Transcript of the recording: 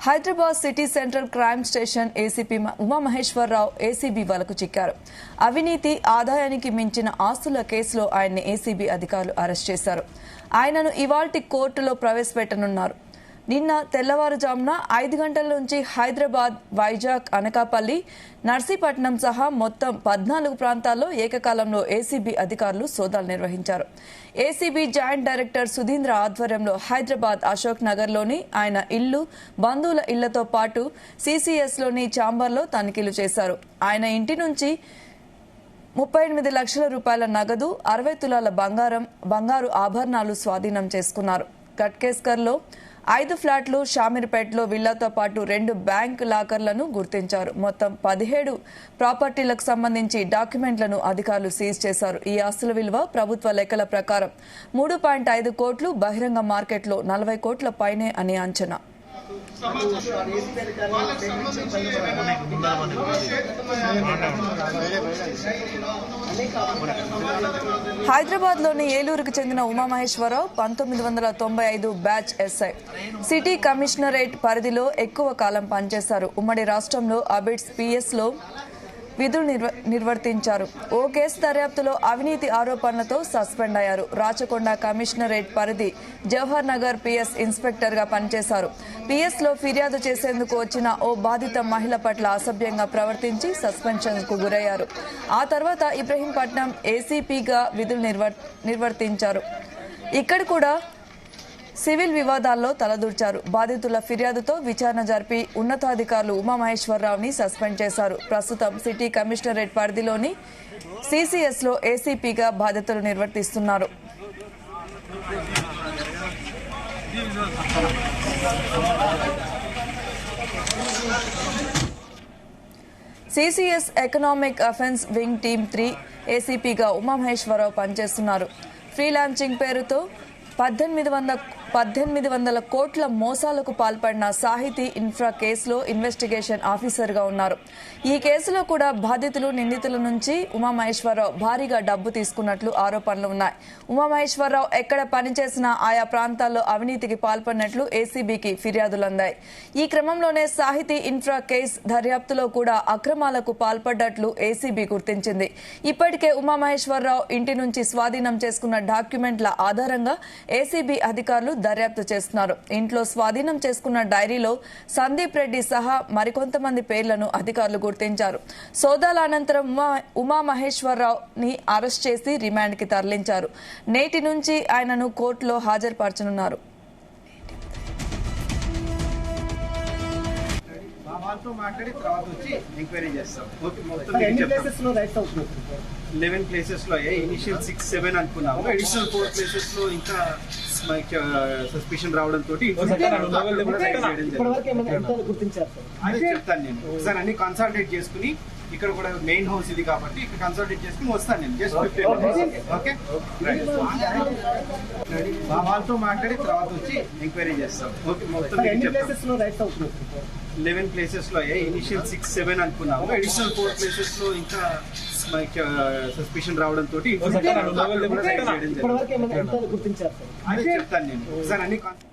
Hyderabad city central crime station ACP Umamaheswararao ACB వలకు చిక్కారు. అవినీతి, ఆదాయానికి మించిన ఆస్తుల కేసులో ఆయన్ని ఏసీబీ అధికారులు అరెస్ట్ చేశారు. ఆయనను ఇవాల్టి కోర్టులో ప్రవేశపెట్టనున్నారు. నిన్న తెల్లవారుజామున 5 గంటల నుంచి హైదరాబాద్, వైజాగ్, అనకాపల్లి, నర్సీపట్నం సహా మొత్తం 14 ప్రాంతాల్లో ఏకకాలంలో ఏసీబీ అధికారులు సోదాలు నిర్వహించారు. ఏసీబీ జాయింట్ డైరెక్టర్ సుధీంద్ర ఆధ్వర్యంలో హైదరాబాద్ అశోక్ నగర్లోని ఆయన ఇల్లు, బంధువుల ఇళ్లతో పాటు సీసీఎస్లోని ఛాంబర్లో తనిఖీలు చేశారు. ఆయన ఇంటి నుంచి 38 లక్షల రూపాయల నగదు, 60 తులాల బంగారు ఆభరణాలు స్వాధీనం చేసుకున్నారు. గట్కేస్కర్లో 5 ఫ్లాట్లు, షామీర్పేటలో విల్లాతో పాటు 2 బ్యాంక్ లాకర్లను గుర్తించారు. మొత్తం 17 ప్రాపర్టీలకు సంబంధించి డాక్యుమెంట్లను అధికారులు సీజ్ చేశారు. ఈ ఆస్తుల విలువ ప్రభుత్వ లెక్కల ప్రకారం 3.5 కోట్లు, బహిరంగ మార్కెట్లో 40 కోట్ల పైనే అని అంచనా. హైదరాబాద్ లోని ఏలూరుకు చెందిన Umamaheswararao 1995 batch SI. City commissionerate పరిధిలో ఎక్కువ కాలం పనిచేశారు. ఉమ్మడి రాష్ట్రంలో అబిడ్స్ పిఎస్ లో విధులు నిర్వర్తించారు. ఓ కేసు దర్యాప్తులో అవినీతి ఆరోపణలతో సస్పెండ్ అయ్యారు. రాచకొండ కమిషనరేట్ పరిధి జవహర్ నగర్ పిఎస్ ఇన్స్పెక్టర్ గా పనిచేశారు. పిఎస్ లో ఫిర్యాదు చేసేందుకు వచ్చిన ఓ బాధిత మహిళ పట్ల అసభ్యంగా ప్రవర్తించి సస్పెన్షన్ కు గురయ్యారు. ఆ తర్వాత ఇబ్రహీంపట్నం ఏసీపీగా విధులు నిర్వర్తించారు. ఇక్కడ కూడా సివిల్ వివాదాల్లో తలదూర్చారు. బాధితుల ఫిర్యాదుతో విచారణ జరిపి ఉన్నతాధికారులు ఉమామహేశ్వరరావుని సస్పెండ్ చేశారు. ప్రస్తుతం సిటీ కమిషనరేట్ పరిధిలోని సీసీఎస్ లో ఏసీపీగా బాధ్యతలు నిర్వర్తిస్తున్నారు. CCS economic offence wing team 3 ఏసీపీగా ఉమామహేశ్వరరావు పనిచేస్తున్నారు. ఫ్రీలాన్సింగ్ పేరుతో 1800 కోట్ల మోసాలకు పాల్పడిన సాహితీ ఇన్ఫ్రా కేసులో ఇన్వెస్టిగేషన్ ఆఫీసర్ గా ఉన్నారు. ఈ కేసులో కూడా బాధితులు, నిందితుల నుంచి ఉమామహేశ్వరరావు భారీగా డబ్బు తీసుకున్నట్లు ఆరోపణలు ఉన్నాయి. ఉమామహేశ్వరరావు ఎక్కడ పనిచేసినా ఆయా ప్రాంతాల్లో అవినీతికి పాల్పడినట్లు ఏసీబీకి ఫిర్యాదులందాయి. ఈ క్రమంలోనే సాహితీ ఇన్ఫ్రా కేసు దర్యాప్తులో కూడా అక్రమాలకు పాల్పడ్డట్లు ఏసీబీ గుర్తించింది. ఇప్పటికే ఉమామహేశ్వరరావు ఇంటి నుంచి స్వాధీనం చేసుకున్న డాక్యుమెంట్ల ఆధారంగా ఏసీబీ అధికారులు దర్యాప్తు చేస్తున్నారు. ఇంట్లో స్వాధీనం చేసుకున్న డైరీలో సందీప్ రెడ్డి సహా మరికొంతమంది పేర్లను అధికారులు గుర్తించారు. సోదాల అనంతరం ఉమామహేశ్వరరావుని అరెస్ట్ చేసి రిమాండ్ కి తరలించారు. నేటి నుంచి ఆయనను కోర్టులో హాజరుపరచనున్నారు. వాళ్ళతో మాట్లాడి తర్వాత వచ్చి ఎంక్వైరీ చేస్తాం. ఓకే, మొత్తం 11 ప్లేసెస్ లో ఇనిషియల్ 6-7 అనుకున్నాము. అడిషనల్ 4 ప్లేసెస్ లో ఇంకా సస్పిషన్ రావడంతో చెప్తాను నేను. ఒకసారి అన్ని కన్సల్టేట్ చేసుకుని, ఇక్కడ కూడా మెయిన్ హౌస్ ఇది కాబట్టి ఇక్కడ కన్సల్టేట్ చేసుకుని వస్తాను నేను. జస్ట్ 15 ఓకే, వాళ్ళతో మాట్లాడి తర్వాత వచ్చి ఎంక్వైరీ చేస్తాం. ఓకే, మొత్తం 11 ప్లేసెస్ లో ఇనిషియల్ 6-7 అనుకున్నాము. అడిషనల్ 4 ప్లేసెస్ లో ఇంకా సస్పిషన్ రావడంతో చెప్తాను నేను. ఒకసారి అన్ని